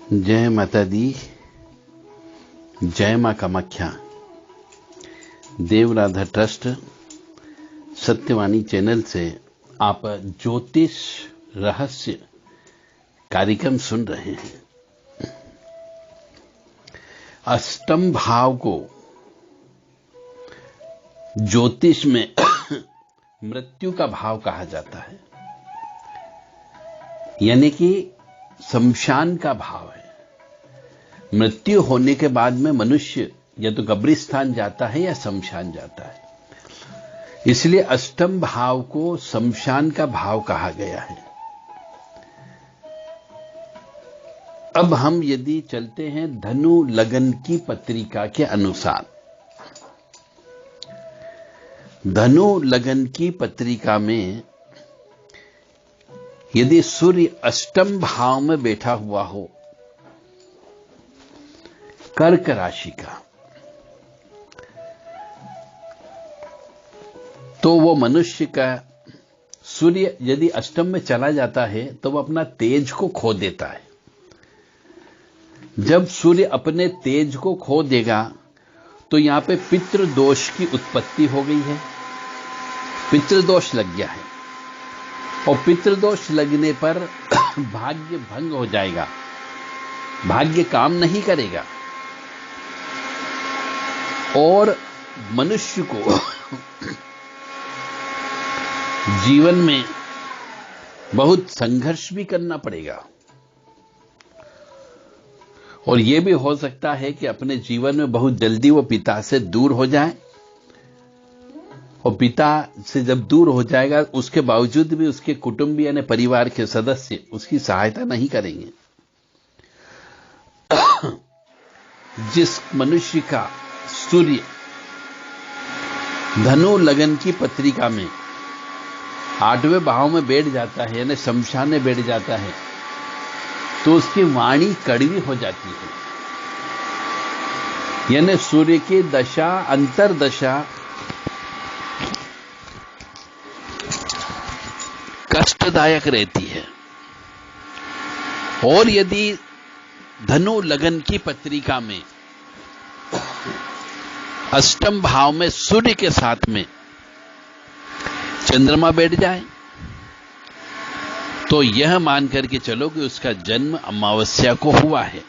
जय माता दी, जय मां कामाख्या। देव राधा ट्रस्ट सत्यवाणी चैनल से आप ज्योतिष रहस्य कार्यक्रम सुन रहे हैं। अष्टम भाव को ज्योतिष में मृत्यु का भाव कहा जाता है, यानी कि शमशान का भाव है। मृत्यु होने के बाद में मनुष्य या तो कब्रिस्तान जाता है या शमशान जाता है, इसलिए अष्टम भाव को शमशान का भाव कहा गया है। अब हम यदि चलते हैं धनु लगन की पत्रिका के अनुसार, धनु लगन की पत्रिका में यदि सूर्य अष्टम भाव में बैठा हुआ हो कर्क राशि का, तो वो मनुष्य का सूर्य यदि अष्टम में चला जाता है तो वो अपना तेज को खो देता है। जब सूर्य अपने तेज को खो देगा तो यहां पे पितृदोष की उत्पत्ति हो गई है, पितृदोष लग गया है और पितृदोष लगने पर भाग्य भंग हो जाएगा, भाग्य काम नहीं करेगा और मनुष्य को जीवन में बहुत संघर्ष भी करना पड़ेगा। और यह भी हो सकता है कि अपने जीवन में बहुत जल्दी वो पिता से दूर हो जाए और पिता से जब दूर हो जाएगा उसके बावजूद भी उसके कुटुंबी यानी परिवार के सदस्य उसकी सहायता नहीं करेंगे। जिस मनुष्य का सूर्य धनु लगन की पत्रिका में 8वें भाव में बैठ जाता है यानी शमशान में बैठ जाता है तो उसकी वाणी कड़वी हो जाती है, यानी सूर्य की दशा अंतरदशा कष्टदायक रहती है। और यदि धनु लगन की पत्रिका में अष्टम भाव में सूर्य के साथ में चंद्रमा बैठ जाए तो यह मान करके चलो कि उसका जन्म अमावस्या को हुआ है।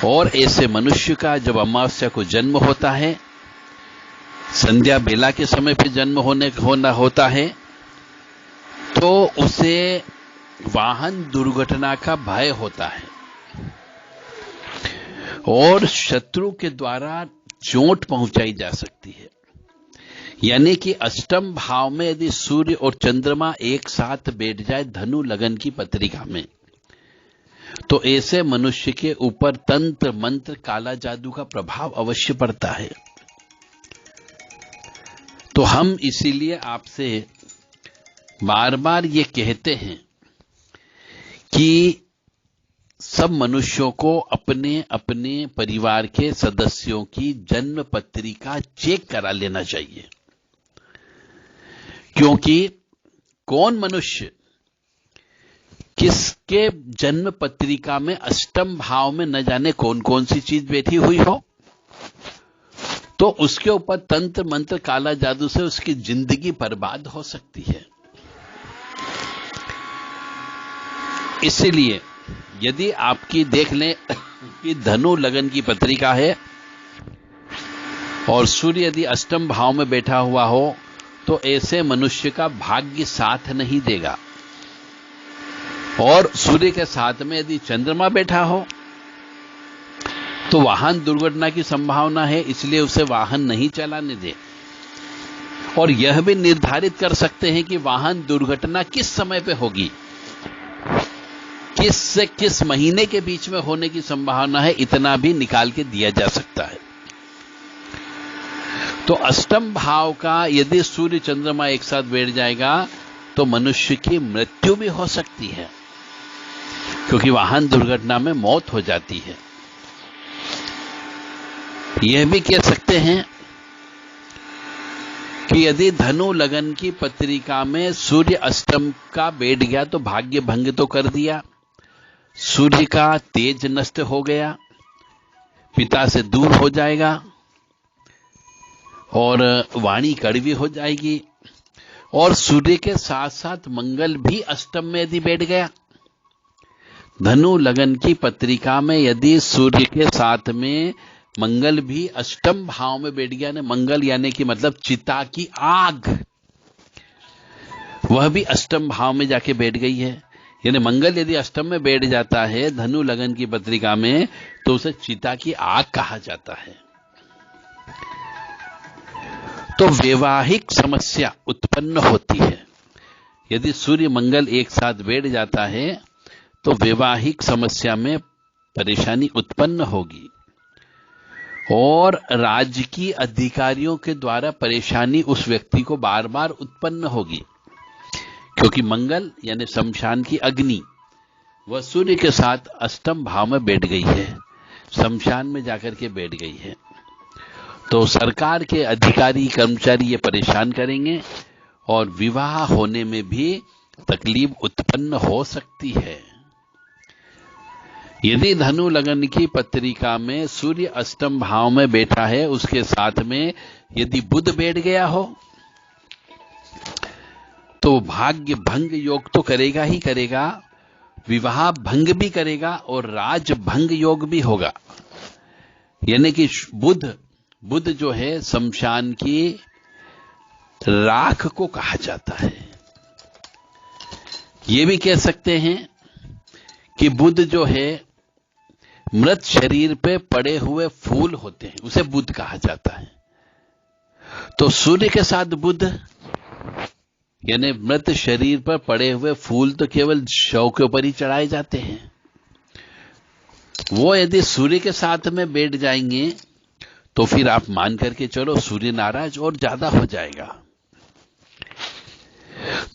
और ऐसे मनुष्य का जब अमावस्या को जन्म होता है, संध्या बेला के समय पे जन्म होना होता है, तो उसे वाहन दुर्घटना का भय होता है और शत्रु के द्वारा चोट पहुंचाई जा सकती है। यानी कि अष्टम भाव में यदि सूर्य और चंद्रमा एक साथ बैठ जाए धनु लगन की पत्रिका में, तो ऐसे मनुष्य के ऊपर तंत्र मंत्र काला जादू का प्रभाव अवश्य पड़ता है। तो हम इसीलिए आपसे बार बार ये कहते हैं कि सब मनुष्यों को अपने अपने परिवार के सदस्यों की जन्म पत्रिका चेक करा लेना चाहिए, क्योंकि कौन मनुष्य किसके जन्म पत्रिका में अष्टम भाव में न जाने कौन कौन सी चीज बैठी हुई हो, तो उसके ऊपर तंत्र मंत्र काला जादू से उसकी जिंदगी बर्बाद हो सकती है। इसलिए यदि आपकी देख लें कि धनु लगन की पत्रिका है और सूर्य यदि अष्टम भाव में बैठा हुआ हो तो ऐसे मनुष्य का भाग्य साथ नहीं देगा। और सूर्य के साथ में यदि चंद्रमा बैठा हो तो वाहन दुर्घटना की संभावना है, इसलिए उसे वाहन नहीं चलाने दे। और यह भी निर्धारित कर सकते हैं कि वाहन दुर्घटना किस समय पे होगी, किस से किस महीने के बीच में होने की संभावना है, इतना भी निकाल के दिया जा सकता है। तो अष्टम भाव का यदि सूर्य चंद्रमा एक साथ बैठ जाएगा तो मनुष्य की मृत्यु भी हो सकती है, क्योंकि वाहन दुर्घटना में मौत हो जाती है। यह भी कह सकते हैं कि यदि धनु लगन की पत्रिका में सूर्य अष्टम का बैठ गया तो भाग्य भंग तो कर दिया, सूर्य का तेज नष्ट हो गया, पिता से दूर हो जाएगा और वाणी कड़वी हो जाएगी। और सूर्य के साथ साथ मंगल भी अष्टम में यदि बैठ गया, धनु लगन की पत्रिका में यदि सूर्य के साथ में मंगल भी अष्टम भाव में बैठ गया, ना मंगल यानी कि मतलब चिता की आग, वह भी अष्टम भाव में जाके बैठ गई है। यानी मंगल यदि अष्टम में बैठ जाता है धनु लगन की पत्रिका में, तो उसे चिता की आग कहा जाता है। तो वैवाहिक समस्या उत्पन्न होती है। यदि सूर्य मंगल एक साथ बैठ जाता है तो वैवाहिक समस्या में परेशानी उत्पन्न होगी और राजकीय अधिकारियों के द्वारा परेशानी उस व्यक्ति को बार बार उत्पन्न होगी, क्योंकि मंगल यानी शमशान की अग्नि वह सूर्य के साथ अष्टम भाव में बैठ गई है, शमशान में जाकर के बैठ गई है। तो सरकार के अधिकारी कर्मचारी ये परेशान करेंगे और विवाह होने में भी तकलीफ उत्पन्न हो सकती है। यदि धनु लगन की पत्रिका में सूर्य अष्टम भाव में बैठा है, उसके साथ में यदि बुध बैठ गया हो तो भाग्य भंग योग तो करेगा ही करेगा, विवाह भंग भी करेगा और राज भंग योग भी होगा। यानी कि बुध जो है शमशान की राख को कहा जाता है। ये भी कह सकते हैं कि बुध जो है मृत शरीर पे पड़े हुए फूल होते हैं, उसे बुध कहा जाता है। तो सूर्य के साथ बुध यानी मृत शरीर पर पड़े हुए फूल तो केवल शव के ऊपर ही चढ़ाए जाते हैं, वो यदि सूर्य के साथ में बैठ जाएंगे तो फिर आप मान करके चलो सूर्य नाराज और ज्यादा हो जाएगा।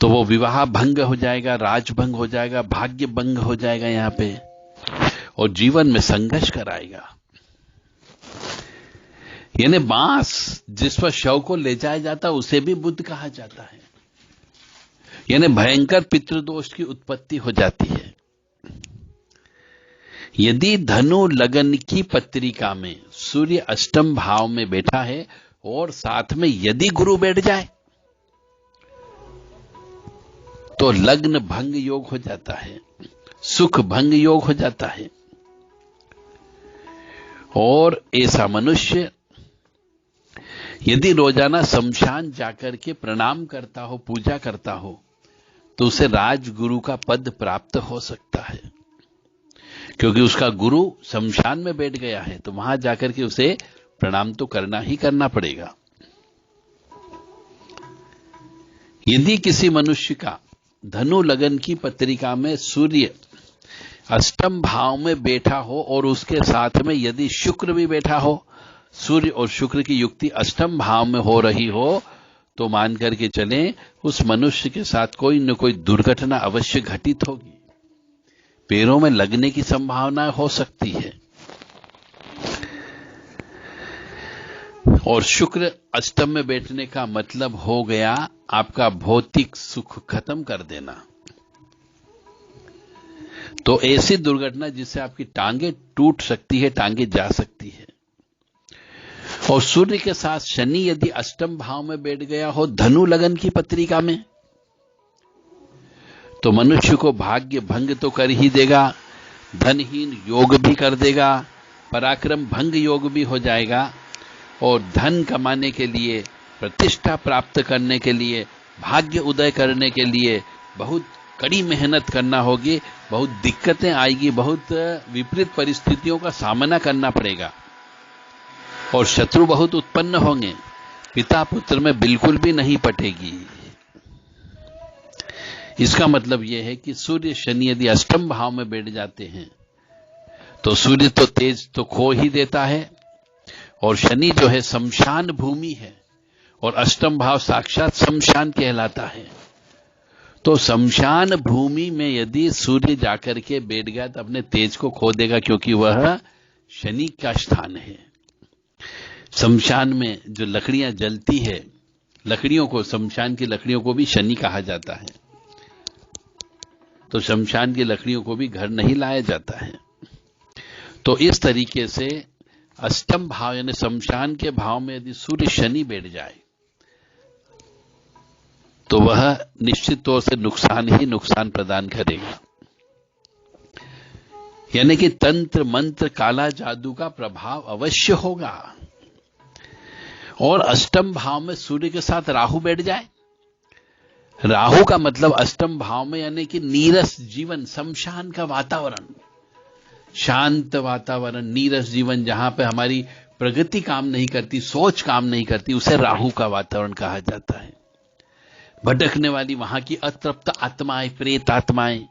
तो वो विवाह भंग हो जाएगा, राज भंग हो जाएगा, भाग्य भंग हो जाएगा यहां पे, और जीवन में संघर्ष कराएगा। यानी बांस जिस पर शव को ले जाया जाता उसे भी बुध कहा जाता है। यानी भयंकर पितृदोष की उत्पत्ति हो जाती है। यदि धनु लगन की पत्रिका में सूर्य अष्टम भाव में बैठा है और साथ में यदि गुरु बैठ जाए तो लग्न भंग योग हो जाता है, सुख भंग योग हो जाता है। और ऐसा मनुष्य यदि रोजाना शमशान जाकर के प्रणाम करता हो, पूजा करता हो, तो उसे राजगुरु का पद प्राप्त हो सकता है, क्योंकि उसका गुरु शमशान में बैठ गया है, तो वहां जाकर के उसे प्रणाम तो करना ही करना पड़ेगा। यदि किसी मनुष्य का धनु लगन की पत्रिका में सूर्य अष्टम भाव में बैठा हो और उसके साथ में यदि शुक्र भी बैठा हो, सूर्य और शुक्र की युक्ति अष्टम भाव में हो रही हो, तो मान करके चलें उस मनुष्य के साथ कोई न कोई दुर्घटना अवश्य घटित होगी, पैरों में लगने की संभावना हो सकती है। और शुक्र अष्टम में बैठने का मतलब हो गया आपका भौतिक सुख खत्म कर देना। तो ऐसी दुर्घटना जिससे आपकी टांगे टूट सकती है, टांगे जा सकती है। और सूर्य के साथ शनि यदि अष्टम भाव में बैठ गया हो धनु लगन की पत्रिका में, तो मनुष्य को भाग्य भंग तो कर ही देगा, धनहीन योग भी कर देगा, पराक्रम भंग योग भी हो जाएगा, और धन कमाने के लिए, प्रतिष्ठा प्राप्त करने के लिए, भाग्य उदय करने के लिए बहुत कड़ी मेहनत करना होगी, बहुत दिक्कतें आएगी, बहुत विपरीत परिस्थितियों का सामना करना पड़ेगा और शत्रु बहुत उत्पन्न होंगे, पिता पुत्र में बिल्कुल भी नहीं पटेगी। इसका मतलब यह है कि सूर्य शनि यदि अष्टम भाव में बैठ जाते हैं तो सूर्य तो तेज तो खो ही देता है, और शनि जो है शमशान भूमि है और अष्टम भाव साक्षात शमशान कहलाता है। तो शमशान भूमि में यदि सूर्य जाकर के बैठ गया तो अपने तेज को खो देगा, क्योंकि वह शनि का स्थान है। शमशान में जो लकड़ियां जलती है, लकड़ियों को, शमशान की लकड़ियों को भी शनि कहा जाता है। तो शमशान की लकड़ियों को भी घर नहीं लाया जाता है। तो इस तरीके से अष्टम भाव यानी शमशान के भाव में यदि सूर्य शनि बैठ जाए तो वह निश्चित तौर से नुकसान ही नुकसान प्रदान करेगा। यानी कि तंत्र मंत्र काला जादू का प्रभाव अवश्य होगा। और अष्टम भाव में सूर्य के साथ राहु बैठ जाए, राहु का मतलब अष्टम भाव में यानी कि नीरस जीवन, शमशान का वातावरण, शांत वातावरण, नीरस जीवन, जहां पे हमारी प्रगति काम नहीं करती, सोच काम नहीं करती, उसे राहु का वातावरण कहा जाता है। भटकने वाली वहां की अतृप्त आत्माएं, प्रेत आत्माएं,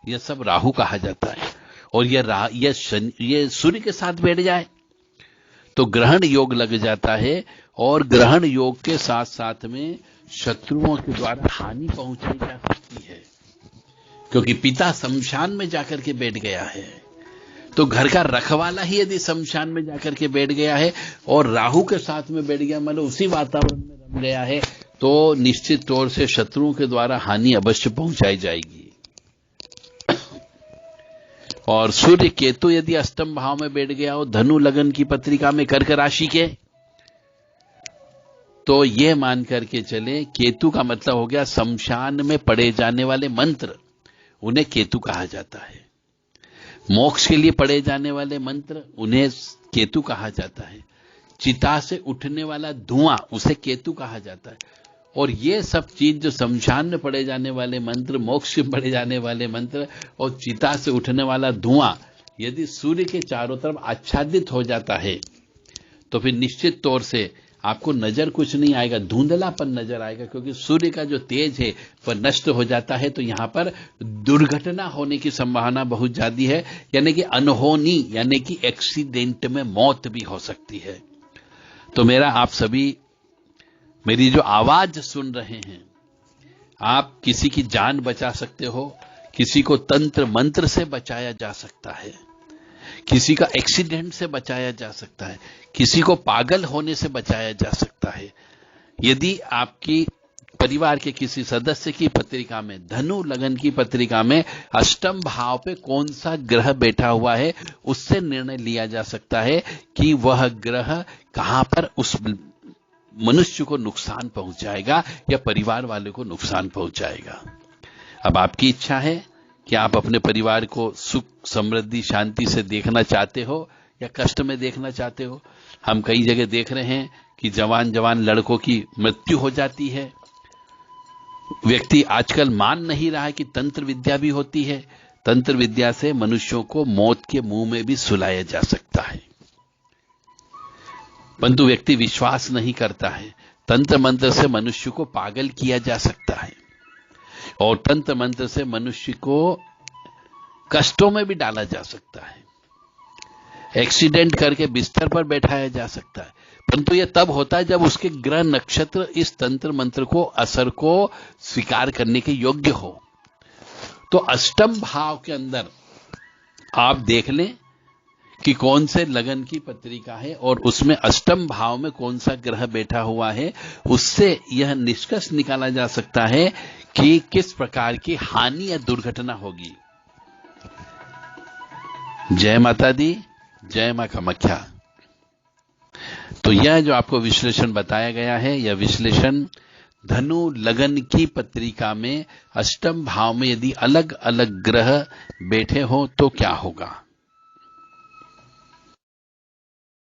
यह सब राहु कहा जाता है। और ये सूर्य के साथ बैठ जाए तो ग्रहण योग लग जाता है, और ग्रहण योग के साथ साथ में शत्रुओं के द्वारा हानि पहुंचाई जा सकती है, क्योंकि पिता शमशान में जाकर के बैठ गया है। तो घर का रखवाला ही यदि शमशान में जाकर के बैठ गया है और राहु के साथ में बैठ गया, मतलब उसी वातावरण में रम गया है, तो निश्चित तौर से शत्रुओं के द्वारा हानि अवश्य पहुंचाई जाएगी। और सूर्य केतु यदि अष्टम भाव में बैठ गया हो धनु लगन की पत्रिका में कर्क राशि के, तो यह मान करके चले केतु का मतलब हो गया शमशान में पढ़े जाने वाले मंत्र, उन्हें केतु कहा जाता है। मोक्ष के लिए पढ़े जाने वाले मंत्र, उन्हें केतु कहा जाता है। चिता से उठने वाला धुआं, उसे केतु कहा जाता है। और ये सब चीज जो शमशान में पढ़े जाने वाले मंत्र, मोक्ष में पढ़े जाने वाले मंत्र और चिता से उठने वाला धुआं यदि सूर्य के चारों तरफ आच्छादित हो जाता है तो फिर निश्चित तौर से आपको नजर कुछ नहीं आएगा, धुंधलापन नजर आएगा, क्योंकि सूर्य का जो तेज है वह नष्ट हो जाता है। तो यहां पर दुर्घटना होने की संभावना बहुत ज्यादा है, यानी कि अनहोनी, यानी कि एक्सीडेंट में मौत भी हो सकती है। तो मेरा आप सभी, मेरी जो आवाज सुन रहे हैं, आप किसी की जान बचा सकते हो, किसी को तंत्र मंत्र से बचाया जा सकता है, किसी का एक्सीडेंट से बचाया जा सकता है, किसी को पागल होने से बचाया जा सकता है। यदि आपकी परिवार के किसी सदस्य की पत्रिका में, धनु लगन की पत्रिका में अष्टम भाव पे कौन सा ग्रह बैठा हुआ है, उससे निर्णय लिया जा सकता है कि वह ग्रह कहां पर उस मनुष्य को नुकसान पहुंचाएगा या परिवार वाले को नुकसान पहुंचाएगा। अब आपकी इच्छा है कि आप अपने परिवार को सुख, समृद्धि, शांति से देखना चाहते हो या कष्ट में देखना चाहते हो। हम कई जगह देख रहे हैं कि जवान जवान लड़कों की मृत्यु हो जाती है। व्यक्ति आजकल मान नहीं रहा है कि तंत्र विद्या भी होती है। तंत्र विद्या से मनुष्यों को मौत के मुंह में भी सुलाया जा सकता है, परंतु व्यक्ति विश्वास नहीं करता है। तंत्र मंत्र से मनुष्य को पागल किया जा सकता है और तंत्र मंत्र से मनुष्य को कष्टों में भी डाला जा सकता है, एक्सीडेंट करके बिस्तर पर बैठाया जा सकता है। परंतु यह तब होता है जब उसके ग्रह नक्षत्र इस तंत्र मंत्र को, असर को स्वीकार करने के योग्य हो। तो अष्टम भाव के अंदर आप देख लें कि कौन से लगन की पत्रिका है और उसमें अष्टम भाव में कौन सा ग्रह बैठा हुआ है, उससे यह निष्कर्ष निकाला जा सकता है कि किस प्रकार की हानि या दुर्घटना होगी। जय माता दी, जय मां कामाख्या। तो यह जो आपको विश्लेषण बताया गया है, यह विश्लेषण धनु लगन की पत्रिका में अष्टम भाव में यदि अलग अलग ग्रह बैठे हो तो क्या होगा।